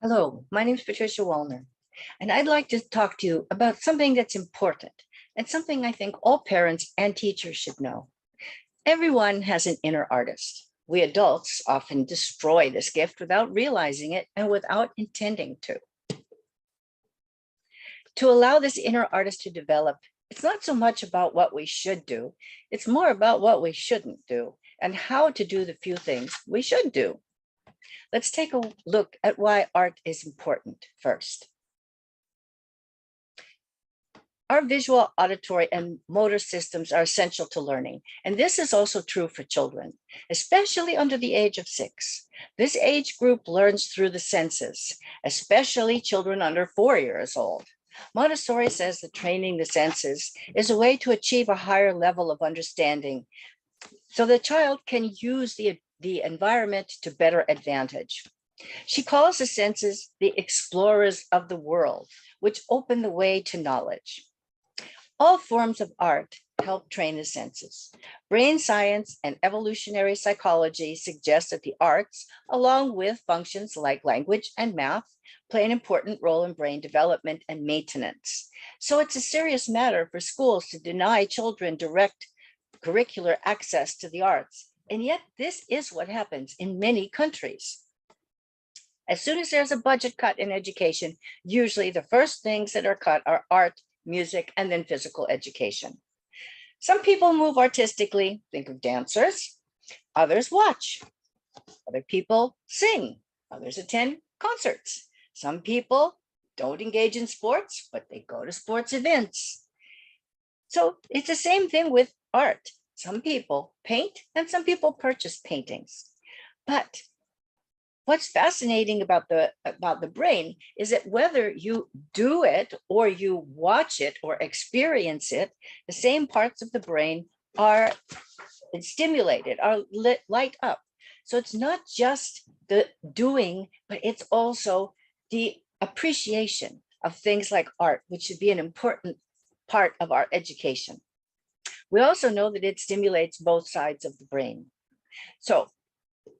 Hello, my name is Patricia Wallner, and I'd like to talk to you about something that's important and something I think all parents and teachers should know. Everyone has an inner artist. We adults often destroy this gift without realizing it and without intending to. To allow this inner artist to develop, it's not so much about what we should do, it's more about what we shouldn't do and how to do the few things we should do. Let's take a look at why art is important first. Our visual, auditory, and motor systems are essential to learning, and this is also true for children, especially under the age of 6. This age group learns through the senses, especially children under 4 years old. Montessori says that training the senses is a way to achieve a higher level of understanding so the child can use the environment to better advantage. She calls the senses the explorers of the world, which open the way to knowledge. All forms of art help train the senses. Brain science and evolutionary psychology suggest that the arts, along with functions like language and math, play an important role in brain development and maintenance. So it's a serious matter for schools to deny children direct curricular access to the arts. And yet this is what happens in many countries. As soon as there's a budget cut in education, usually the first things that are cut are art, music, and then physical education. Some people move artistically, think of dancers. Others watch. Other people sing. Others attend concerts. Some people don't engage in sports, but they go to sports events. So it's the same thing with art. Some people paint and some people purchase paintings. But what's fascinating about the brain is that whether you do it or you watch it or experience it, the same parts of the brain are stimulated, are light up. So it's not just the doing, but it's also the appreciation of things like art, which should be an important part of our education. We also know that it stimulates both sides of the brain. So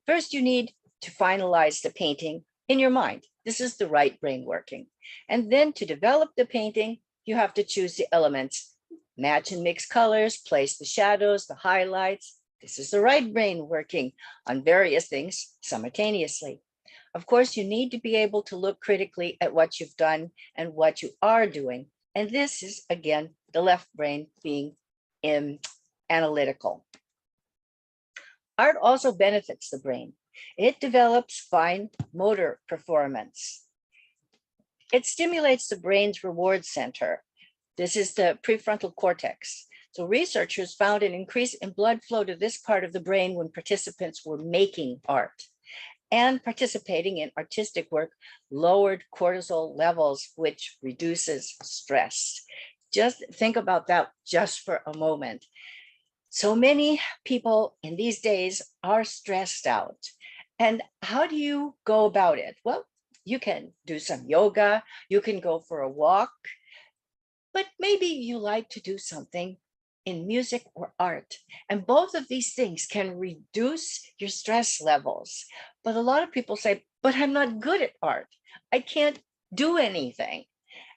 first you need to finalize the painting in your mind. This is the right brain working. And then to develop the painting, you have to choose the elements, match and mix colors, place the shadows, the highlights. This is the right brain working on various things simultaneously. Of course, you need to be able to look critically at what you've done and what you are doing. And this is, again, the left brain being analytical. Art also benefits the brain. It develops fine motor performance. It stimulates the brain's reward center. This is the prefrontal cortex. So researchers found an increase in blood flow to this part of the brain when participants were making art. And participating in artistic work lowered cortisol levels, which reduces stress. Just think about that just for a moment. So many people in these days are stressed out. And how do you go about it? Well, you can do some yoga, you can go for a walk, but maybe you like to do something in music or art. And both of these things can reduce your stress levels. But a lot of people say, but I'm not good at art. I can't do anything.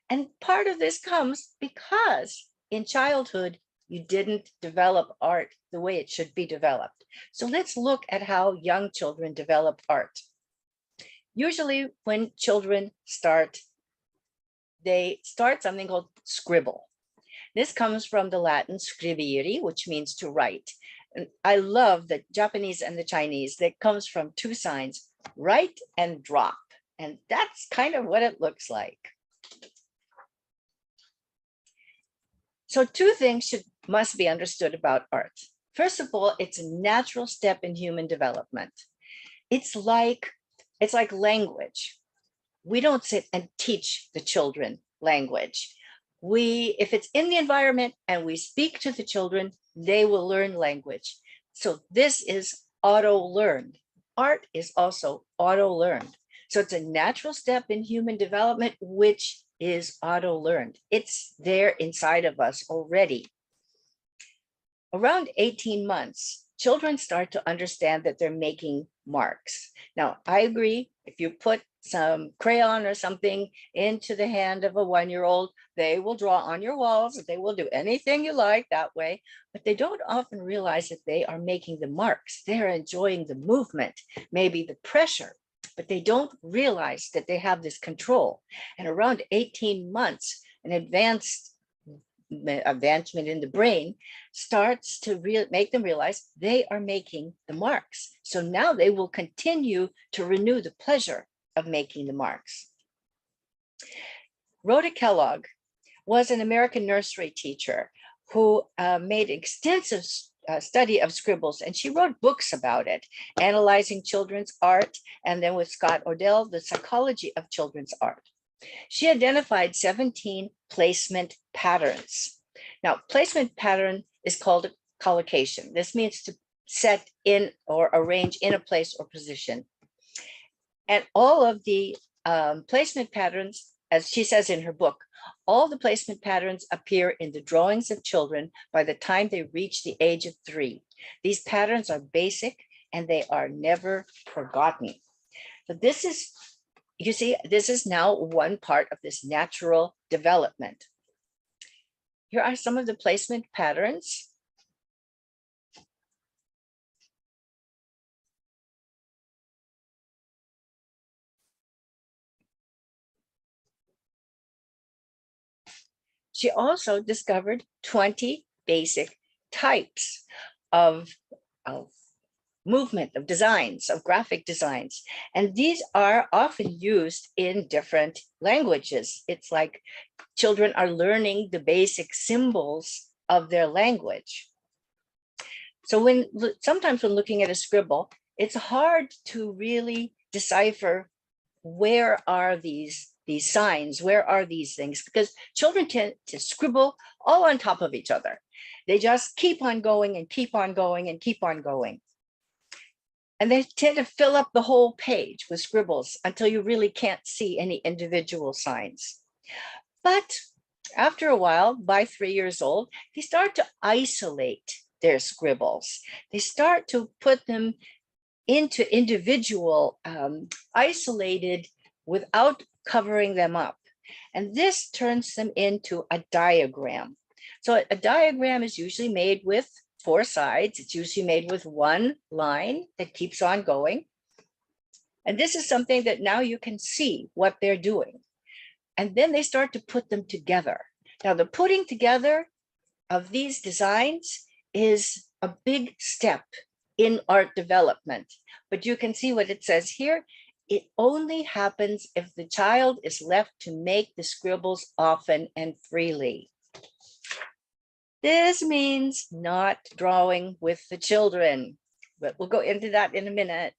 And part of this comes because in childhood, you didn't develop art the way it should be developed. So let's look at how young children develop art. Usually when children start, they start something called scribble. This comes from the Latin scribere, which means to write. And I love the Japanese and the Chinese that comes from two signs, write and drop. And that's kind of what it looks like. So two things must be understood about art. First of all, it's a natural step in human development. It's like language. We don't sit and teach the children language. If it's in the environment and we speak to the children, they will learn language. So this is auto-learned. Art is also auto-learned. So it's a natural step in human development, which is auto-learned. It's there inside of us already. Around 18 months, children start to understand that they're making marks. Now, I agree, if you put some crayon or something into the hand of a 1-year-old, they will draw on your walls, they will do anything you like that way, but they don't often realize that they are making the marks. They're enjoying the movement, maybe the pressure, but they don't realize that they have this control. And around 18 months, an advancement in the brain starts to make them realize they are making the marks. So now they will continue to renew the pleasure of making the marks. Rhoda Kellogg was an American nursery teacher who made extensive study of scribbles, and she wrote books about it, analyzing children's art, and then with Scott Odell, the psychology of children's art. She identified 17 placement patterns. Now, placement pattern is called a collocation. This means to set in or arrange in a place or position. And all of the placement patterns, as she says in her book, all the placement patterns appear in the drawings of children by the time they reach the age of 3. These patterns are basic and they are never forgotten. So this is, you see, this is now one part of this natural development. Here are some of the placement patterns. She also discovered 20 basic types of movement, of designs, of graphic designs. And these are often used in different languages. It's like children are learning the basic symbols of their language. So sometimes when looking at a scribble, it's hard to really decipher where are these signs, where are these things, because children tend to scribble all on top of each other. They just keep on going and keep on going and keep on going. And they tend to fill up the whole page with scribbles until you really can't see any individual signs. But after a while, by 3 years old, they start to isolate their scribbles. They start to put them into individual, isolated, without covering them up. And this turns them into a diagram. So a diagram is usually made with 4 sides. It's usually made with one line that keeps on going. And this is something that now you can see what they're doing. And then they start to put them together. Now, the putting together of these designs is a big step in art development. But you can see what it says here. It only happens if the child is left to make the scribbles often and freely. This means not drawing with the children, but we'll go into that in a minute.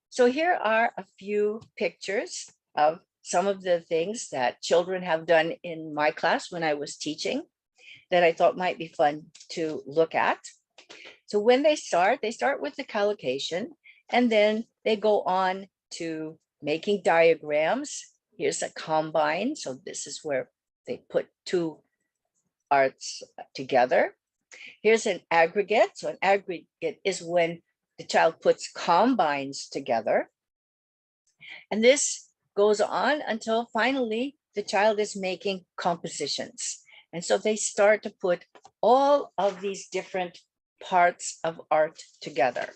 So here are a few pictures of some of the things that children have done in my class when I was teaching that I thought might be fun to look at. So when they start with the collocation, and then they go on to making diagrams. Here's a combine. So this is where they put 2 arts together. Here's an aggregate. So an aggregate is when the child puts combines together. And this goes on until finally the child is making compositions. And so they start to put all of these different parts of art together.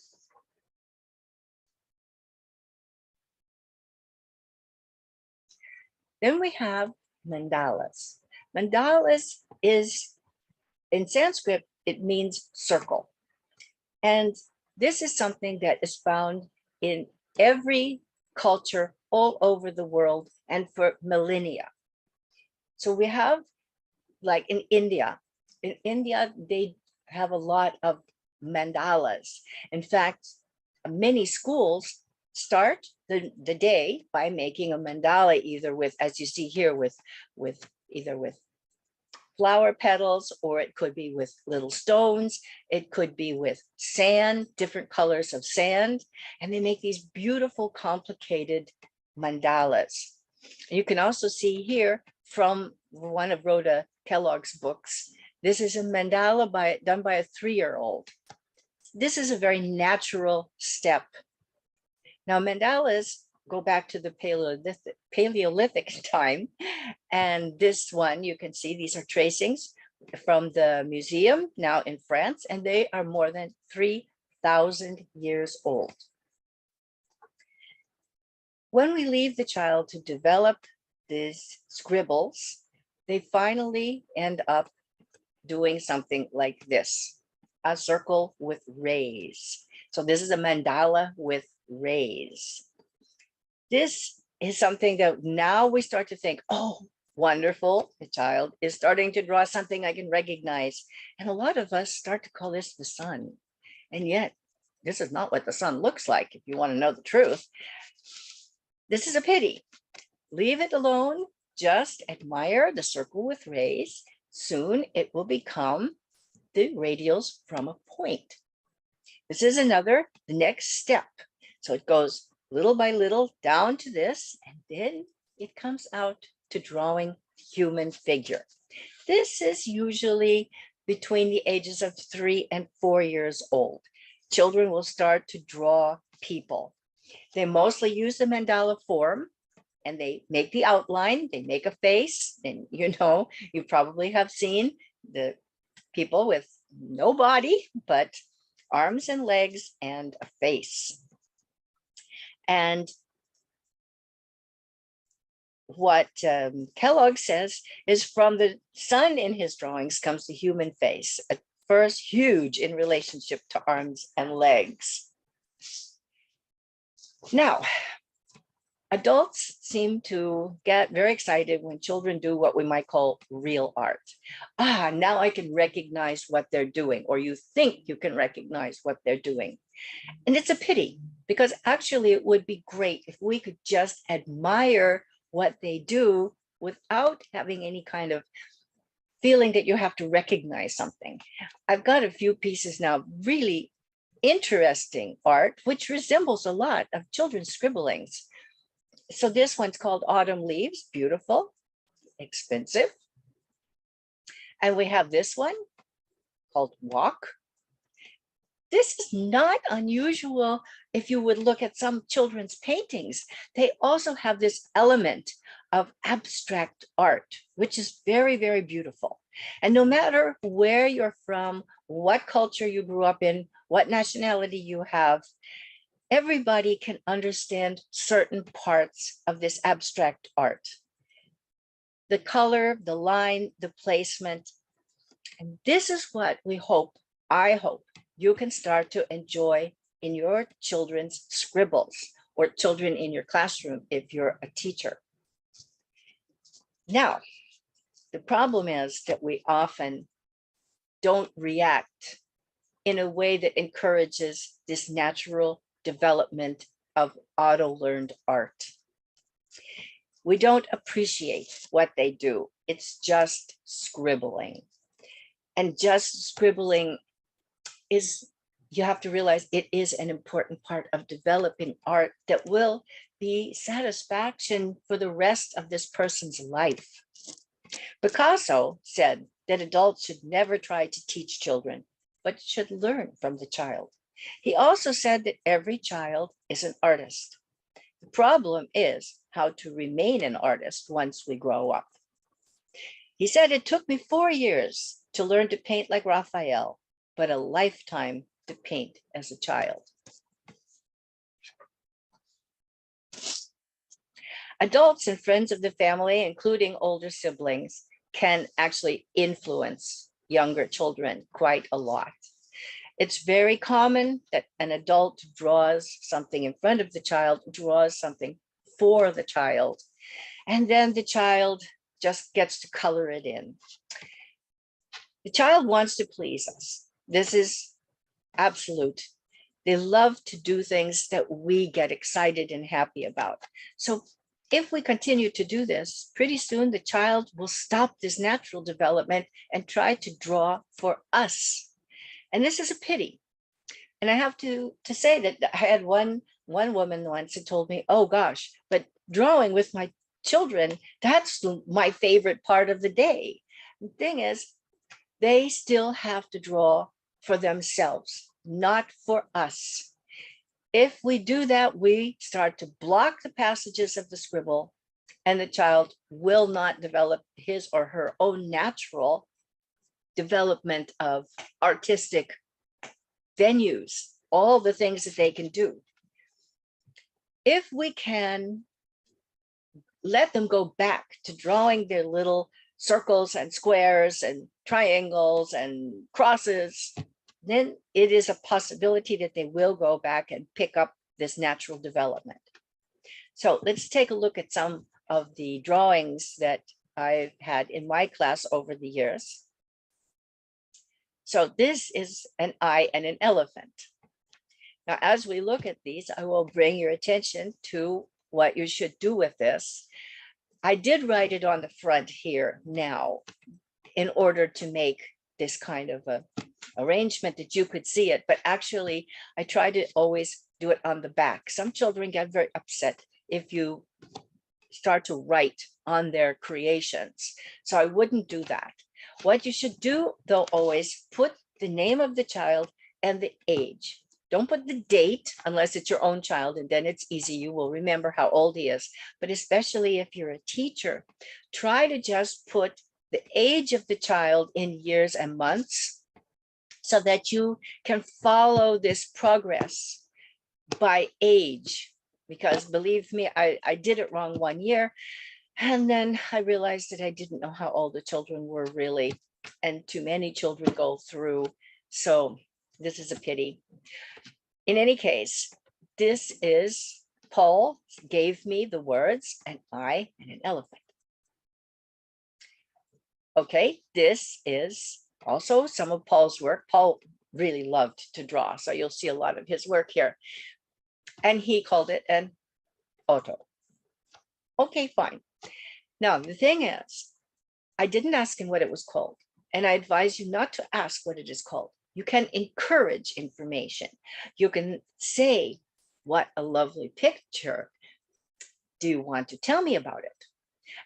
Then we have mandalas. Mandalas is, in Sanskrit, it means circle. And this is something that is found in every culture all over the world and for millennia. So we have, like in India, they have a lot of mandalas. In fact, many schools start the day by making a mandala, either with, as you see here, with either with flower petals, or it could be with little stones. It could be with sand, different colors of sand. And they make these beautiful, complicated mandalas. You can also see here from one of Rhoda Kellogg's books, this is a mandala done by a 3-year-old. This is a very natural step Now, mandalas go back to the Paleolithic time. And this one, you can see these are tracings from the museum now in France, and they are more than 3,000 years old. When we leave the child to develop these scribbles, they finally end up doing something like this, a circle with rays. So this is a mandala with rays. This is something that now we start to think, oh, wonderful, the child is starting to draw something I can recognize. And a lot of us start to call this the sun. And yet, this is not what the sun looks like, if you want to know the truth. This is a pity. Leave it alone. Just admire the circle with rays. Soon it will become the radials from a point. This is the next step. So it goes little by little down to this, and then it comes out to drawing human figure. This is usually between the ages of 3 and 4 years old. Children will start to draw people. They mostly use the mandala form, and they make the outline, they make a face, and you probably have seen the people with no body, but arms and legs and a face. And what Kellogg says is from the sun in his drawings comes the human face, at first huge in relationship to arms and legs. Now, adults seem to get very excited when children do what we might call real art. Now I can recognize what they're doing, or you think you can recognize what they're doing. And it's a pity, because actually it would be great if we could just admire what they do without having any kind of feeling that you have to recognize something. I've got a few pieces now, really interesting art, which resembles a lot of children's scribblings. So this one's called Autumn Leaves, beautiful, expensive. And we have this one called Walk. This is not unusual if you would look at some children's paintings. They also have this element of abstract art, which is very, very beautiful. And no matter where you're from, what culture you grew up in, what nationality you have, everybody can understand certain parts of this abstract art. The color, the line, the placement. And this is what we hope, I hope, you can start to enjoy in your children's scribbles, or children in your classroom if you're a teacher. Now, the problem is that we often don't react in a way that encourages this natural development of auto-learned art. We don't appreciate what they do. It's just scribbling. And just scribbling is, you have to realize, it is an important part of developing art that will be satisfaction for the rest of this person's life. Picasso said that adults should never try to teach children, but should learn from the child. He also said that every child is an artist. The problem is how to remain an artist once we grow up. He said, it took me 4 years to learn to paint like Raphael, but a lifetime to paint as a child. Adults and friends of the family, including older siblings, can actually influence younger children quite a lot. It's very common that an adult draws something in front of the child, draws something for the child, and then the child just gets to color it in. The child wants to please us. This is absolute. They love to do things that we get excited and happy about. So if we continue to do this, pretty soon the child will stop this natural development and try to draw for us. And this is a pity. And I have to say that I had one woman once who told me, oh gosh, but drawing with my children, that's my favorite part of the day. The thing is, they still have to draw for themselves, not for us. If we do that, we start to block the passages of the scribble, and the child will not develop his or her own natural development of artistic venues, all the things that they can do. If we can let them go back to drawing their little circles and squares and triangles and crosses, then it is a possibility that they will go back and pick up this natural development. So let's take a look at some of the drawings that I've had in my class over the years. So this is an eye and an elephant. Now, as we look at these, I will bring your attention to what you should do with this. I did write it on the front here now in order to make this kind of a arrangement that you could see it, but actually I try to always do it on the back. Some children get very upset if you start to write on their creations, so I wouldn't do that. What you should do, though, always put the name of the child and the age. Don't put the date unless it's your own child, and then it's easy. You will remember how old he is. But especially if you're a teacher, try to just put the age of the child in years and months so that you can follow this progress by age. Because believe me, I did it wrong one year, and then I realized that I didn't know how old the children were really, and too many children go through. So this is a pity. In any case, this is, Paul gave me the words, an eye and an elephant. Okay, this is also some of Paul's work. Paul really loved to draw, so you'll see a lot of his work here. And he called it an auto. Okay, fine. Now, the thing is, I didn't ask him what it was called, and I advise you not to ask what it is called. You can encourage information. You can say, what a lovely picture. Do you want to tell me about it?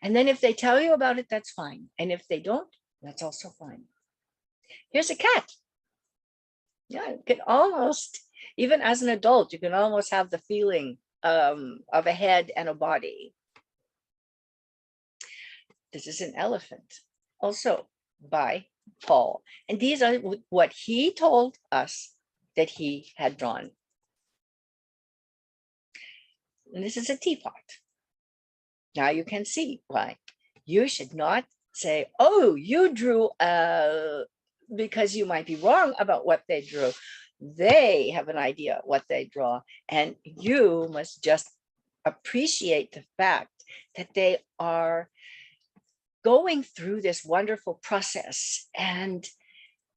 And then if they tell you about it, that's fine. And if they don't, that's also fine. Here's a cat. Yeah, you can almost, even as an adult, you can almost have the feeling of a head and a body. This is an elephant, also by Paul. And these are what he told us that he had drawn. And this is a teapot. Now you can see why. You should not say, oh, you drew, because you might be wrong about what they drew. They have an idea what they draw, and you must just appreciate the fact that they are going through this wonderful process and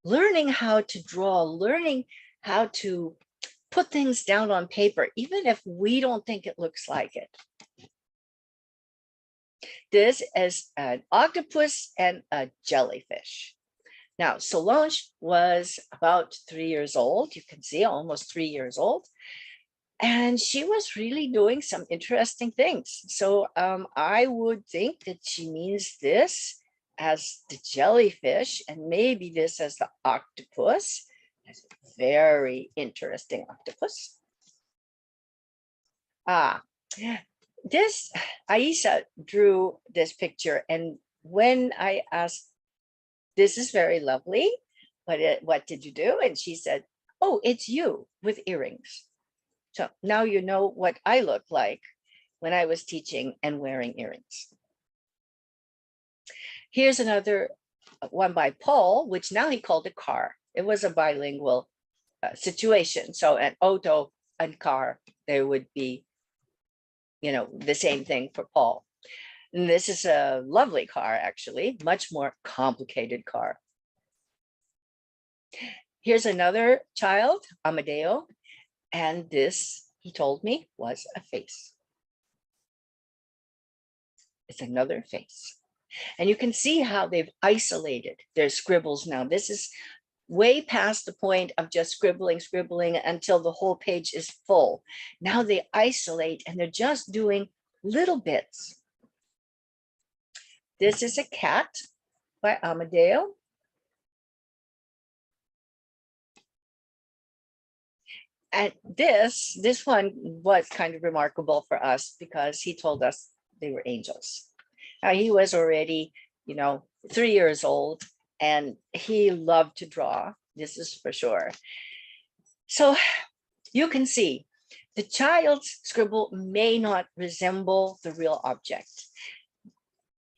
learning how to draw, learning how to put things down on paper, even if we don't think it looks like it. This is an octopus and a jellyfish. Now, Solange was about 3 years old. You can see almost 3 years old. And she was really doing some interesting things. So I would think that she means this as the jellyfish and maybe this as the octopus. That's a very interesting octopus. This, Aisha drew this picture, and when I asked, this is very lovely, what did you do? And she said, oh, it's you with earrings. So now you know what I look like when I was teaching and wearing earrings. Here's another one by Paul, which now he called a car. It was a bilingual situation. So an auto and car, there would be, you know, the same thing for Paul. And this is a lovely car, actually, much more complicated car. Here's another child, Amadeo, and this, he told me, was a face. It's another face. And you can see how they've isolated their scribbles now. This is way past the point of just scribbling until the whole page is full. Now they isolate and they're just doing little bits. This is a cat by Amadeo. And this one was kind of remarkable for us because he told us they were angels. Now, he was already, 3 years old, and he loved to draw. This is for sure. So you can see the child's scribble may not resemble the real object.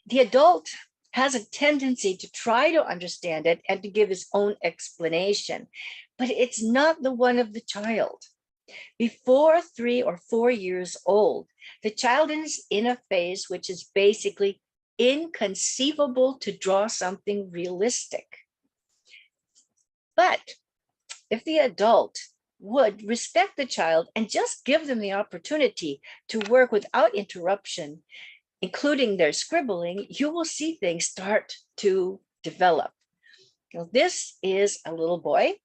The adult has a tendency to try to understand it and to give his own explanation, but it's not the one of the child. Before 3 or 4 years old, the child is in a phase which is basically inconceivable to draw something realistic. But if the adult would respect the child and just give them the opportunity to work without interruption, including their scribbling, you will see things start to develop. Now, this is a little boy,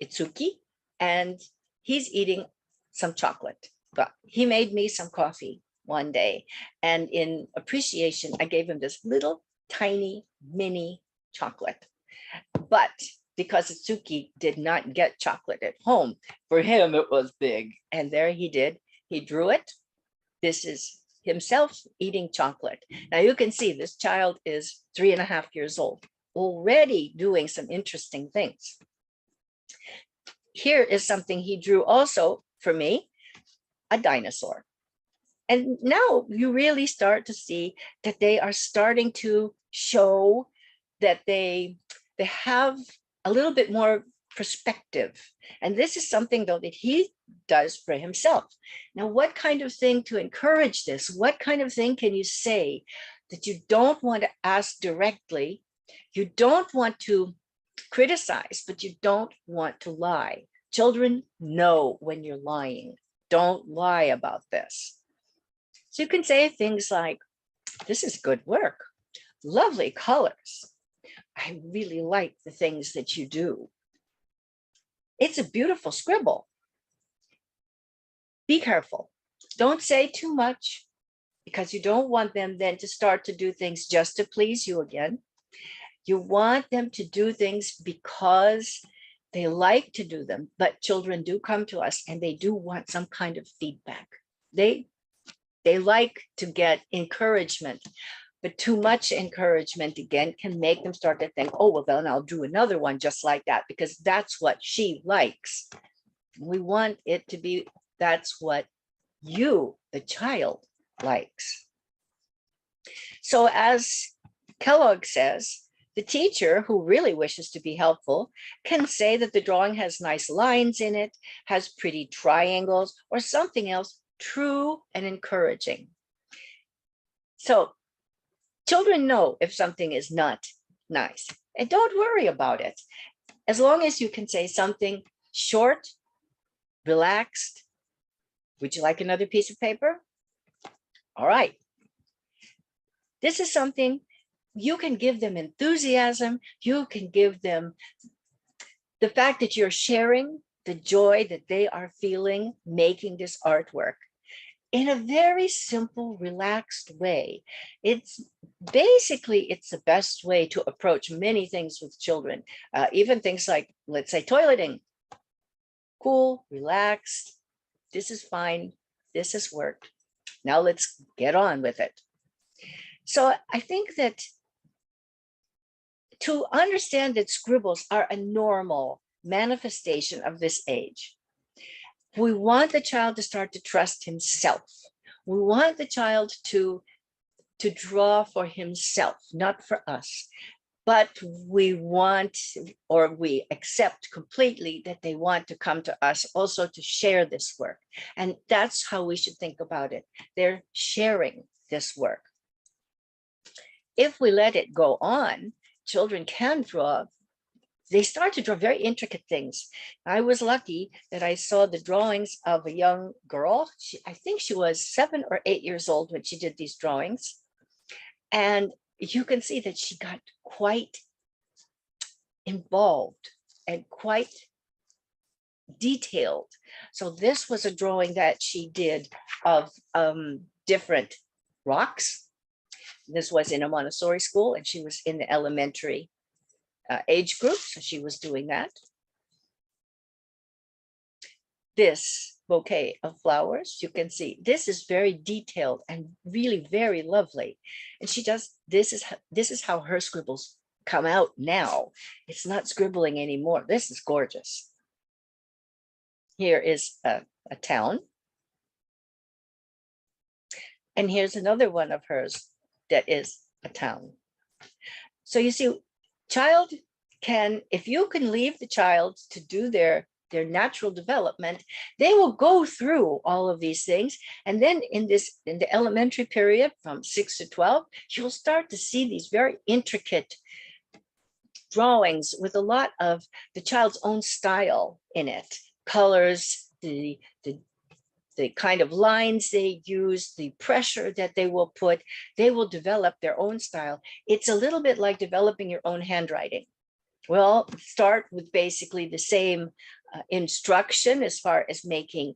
Itsuki, and he's eating some chocolate. But he made me some coffee one day, and in appreciation, I gave him this little tiny mini chocolate. But because Itsuki did not get chocolate at home, for him it was big. And there he did. He drew it. This is himself eating chocolate. Now you can see this child is 3.5 years old, already doing some interesting things. Here is something he drew also for me, a dinosaur. And now you really start to see that they are starting to show that they have a little bit more perspective. And this is something, though, that he does for himself. Now, what kind of thing to encourage this? What kind of thing can you say that you don't want to ask directly? You don't want to criticize, but you don't want to lie. Children know when you're lying. Don't lie about this. So you can say things like, this is good work, lovely colors. I really like the things that you do. It's a beautiful scribble. Be careful. Don't say too much, because you don't want them then to start to do things just to please you again. You want them to do things because they like to do them, but children do come to us and they do want some kind of feedback. They like to get encouragement, but too much encouragement again can make them start to think, oh, well, then I'll do another one just like that, because that's what she likes. We want it to be, that's what you, the child, likes. So as Kellogg says, the teacher who really wishes to be helpful can say that the drawing has nice lines in it, has pretty triangles, or something else true and encouraging. So children know if something is not nice, and don't worry about it. As long as you can say something short, relaxed. Would you like another piece of paper? All right. This is something you can give them enthusiasm. You can give them the fact that you're sharing the joy that they are feeling making this artwork in a very simple, relaxed way. It's the best way to approach many things with children, even things like, let's say, toileting. Cool, relaxed. This is fine. This has worked. Now let's get on with it. So I think that to understand that scribbles are a normal manifestation of this age, we want the child to start to trust himself. We want the child to draw for himself, not for us. But we want, or we accept completely that they want to come to us also to share this work. And that's how we should think about it. They're sharing this work. If we let it go on, children can draw. They start to draw very intricate things. I was lucky that I saw the drawings of a young girl. I think she was 7 or 8 years old when she did these drawings. And you can see that she got quite involved and quite detailed. So this was a drawing that she did of different rocks. This was in a Montessori school, and she was in the elementary age group, so she was doing that. this bouquet of flowers, you can see this is very detailed and really very lovely. And she does, this is how her scribbles come out now. It's not scribbling anymore. This is gorgeous. Here is a town. And here's another one of hers that is a town. So you see, child can, if you can leave the child to do their natural development, they will go through all of these things. And then in the elementary period from 6 to 12, you'll start to see these very intricate drawings with a lot of the child's own style in it, colors, the kind of lines they use, the pressure that they will put. They will develop their own style. It's a little bit like developing your own handwriting. We'll start with basically the same instruction as far as making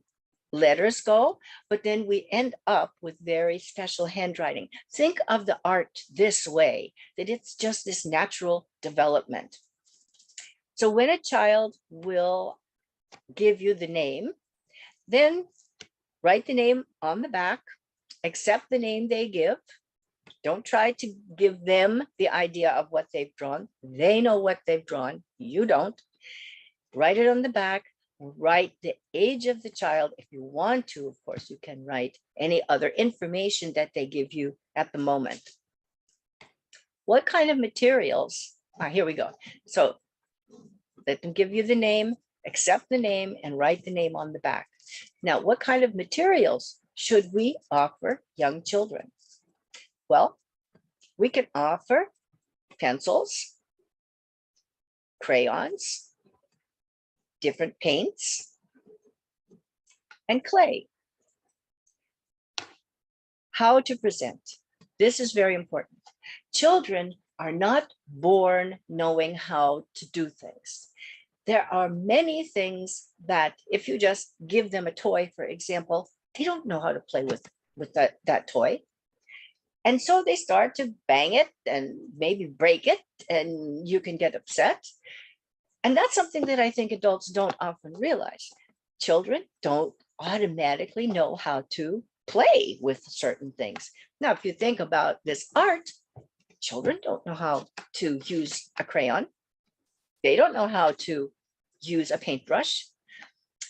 letters go, but then we end up with very special handwriting. Think of the art this way, that it's just this natural development. So when a child will give you the name, then write the name on the back, accept the name they give. Don't try to give them the idea of what they've drawn. They know what they've drawn. You don't. Write it on the back. Write the age of the child. If you want to, of course, you can write any other information that they give you at the moment. What kind of materials? Here we go. So let them give you the name, accept the name, and write the name on the back. Now, what kind of materials should we offer young children? Well, we can offer pencils, crayons, different paints, and clay. How to present. This is very important. Children are not born knowing how to do things. There are many things that if you just give them a toy, for example, they don't know how to play with that toy. And so they start to bang it and maybe break it, and you can get upset. And that's something that I think adults don't often realize. Children don't automatically know how to play with certain things. Now, if you think about this art, children don't know how to use a crayon. They don't know how to use a paintbrush.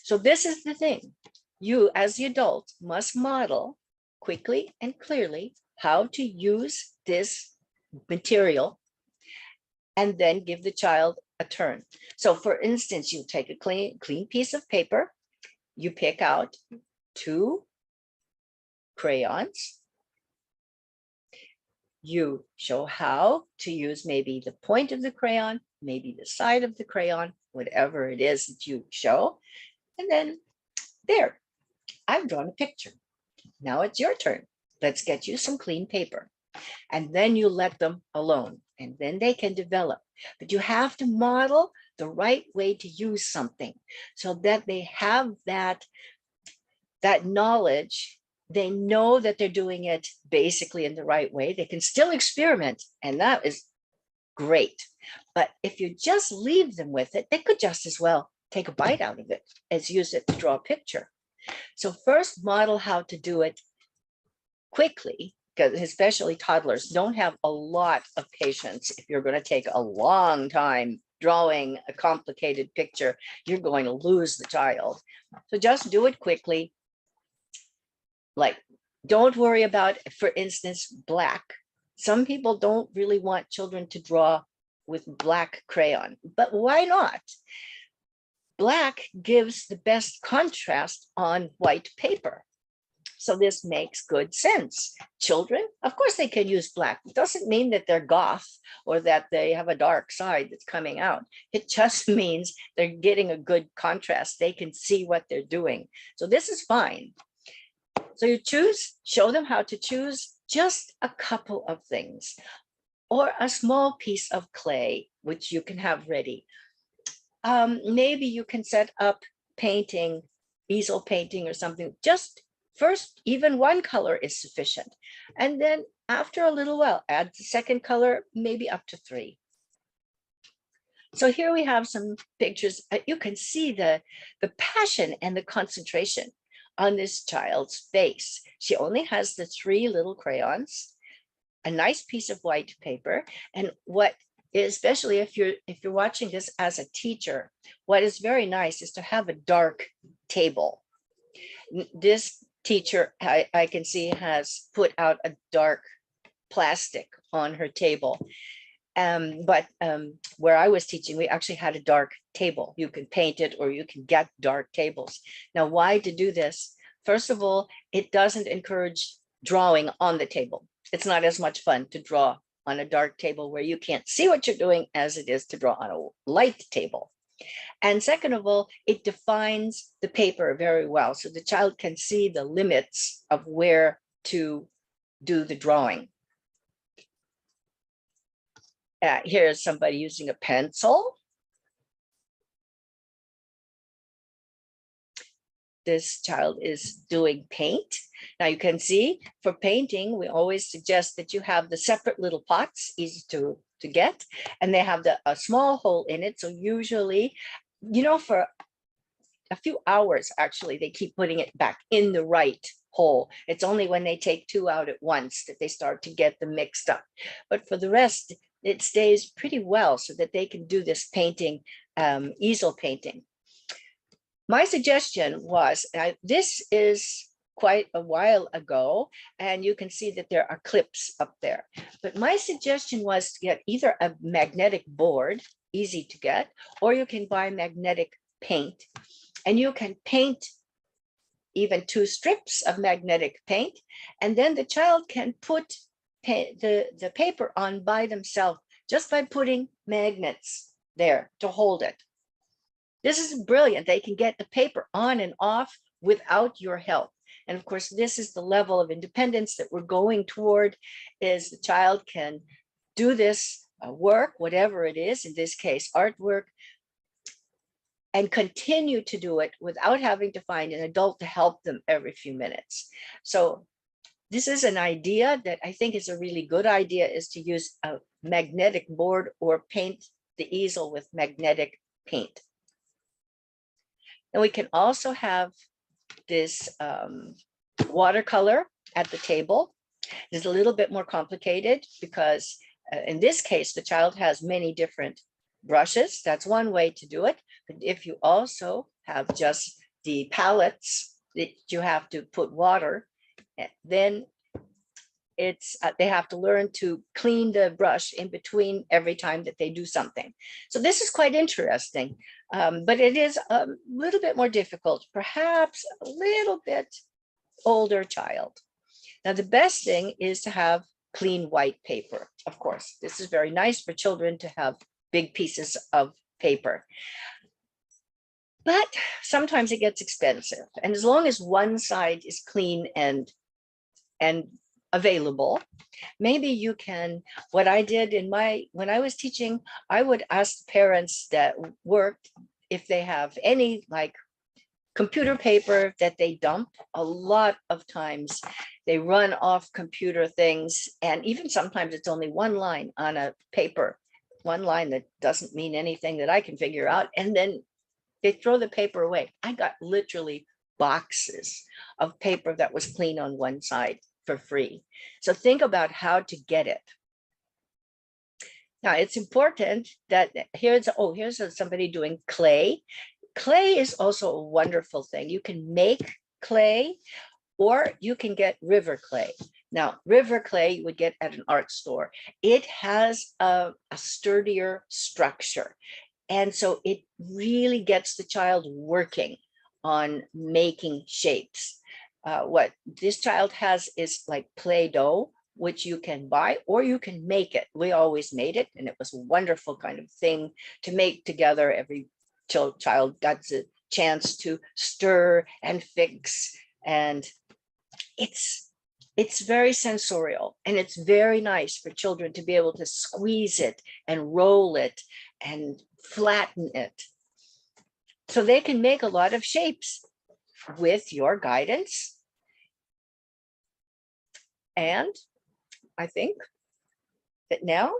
So this is the thing. You, as the adult, must model quickly and clearly how to use this material and then give the child a turn. So for instance, you take a clean piece of paper, you pick out 2 crayons, you show how to use maybe the point of the crayon, maybe the side of the crayon, whatever it is that you show, and then there, I've drawn a picture. Now it's your turn. Let's get you some clean paper. And then you let them alone, and then they can develop. But you have to model the right way to use something so that they have that knowledge. They know that they're doing it basically in the right way. They can still experiment, and that is great. But if you just leave them with it, they could just as well take a bite out of it as use it to draw a picture. So first model how to do it quickly, because especially toddlers don't have a lot of patience. If you're going to take a long time drawing a complicated picture, you're going to lose the child. So just do it quickly. Like, don't worry about, for instance, black. Some people don't really want children to draw with black crayon, but why not? Black gives the best contrast on white paper. So this makes good sense. Children, of course, they can use black. It doesn't mean that they're goth or that they have a dark side that's coming out. It just means they're getting a good contrast. They can see what they're doing. So this is fine. So you show them how to choose just a couple of things, or a small piece of clay, which you can have ready. Maybe you can set up painting, easel painting or something. Just first, even one color is sufficient. And then after a little while, add the second color, maybe up to 3. So here we have some pictures. You can see the passion and the concentration on this child's face. She only has the 3 little crayons, a nice piece of white paper, and what especially if you're watching this as a teacher, what is very nice is to have a dark table. This teacher, I can see, has put out a dark plastic on her table. But where I was teaching, we actually had a dark table. You can paint it or you can get dark tables. Now, why to do this? First of all, it doesn't encourage drawing on the table. It's not as much fun to draw on a dark table where you can't see what you're doing as it is to draw on a light table. And second of all, it defines the paper very well. So the child can see the limits of where to do the drawing. Here's somebody using a pencil. This child is doing paint. Now you can see for painting, we always suggest that you have the separate little pots, easy to get, and they have a small hole in it. So usually, for a few hours, actually, they keep putting it back in the right hole. It's only when they take 2 out at once that they start to get them mixed up. But for the rest, it stays pretty well so that they can do this painting, easel painting. My suggestion was, this is quite a while ago, and you can see that there are clips up there. But my suggestion was to get either a magnetic board, easy to get, or you can buy magnetic paint. And you can paint even 2 strips of magnetic paint, and then the child can put the paper on by themselves just by putting magnets there to hold it. This is brilliant. They can get the paper on and off without your help. And of course, this is the level of independence that we're going toward, is the child can do this work, whatever it is, in this case, artwork, and continue to do it without having to find an adult to help them every few minutes. So this is an idea that I think is a really good idea, is to use a magnetic board or paint the easel with magnetic paint. And we can also have this watercolor at the table. It's a little bit more complicated because in this case, the child has many different brushes. That's one way to do it. But if you also have just the palettes that you have to put water, then it's they have to learn to clean the brush in between every time that they do something. So this is quite interesting, but it is a little bit more difficult, perhaps a little bit older child. Now, the best thing is to have clean white paper. Of course, this is very nice for children to have big pieces of paper. But sometimes it gets expensive. And as long as one side is clean and available, maybe you can, what I did when I was teaching, I would ask parents that worked if they have any like computer paper that they dump. A lot of times they run off computer things, and even sometimes it's only one line on a paper, one line that doesn't mean anything that I can figure out, and then they throw the paper away. I got literally boxes of paper that was clean on one side for free. So think about how to get it. Now, it's important that here's somebody doing clay. Clay is also a wonderful thing. You can make clay, or you can get river clay. Now, river clay you would get at an art store. It has a sturdier structure. And so it really gets the child working on making shapes. What this child has is like Play-Doh, which you can buy or you can make it. We always made it, and it was a wonderful kind of thing to make together. Every child got the chance to stir and fix, and it's very sensorial, and it's very nice for children to be able to squeeze it and roll it and flatten it. So they can make a lot of shapes with your guidance. And I think that now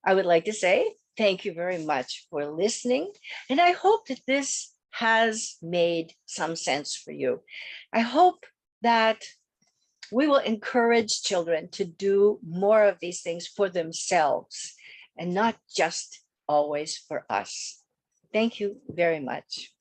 I would like to say Thank you very much for listening. And I hope that this has made some sense for you. I hope that we will encourage children to do more of these things for themselves and not just always for us. Thank you very much.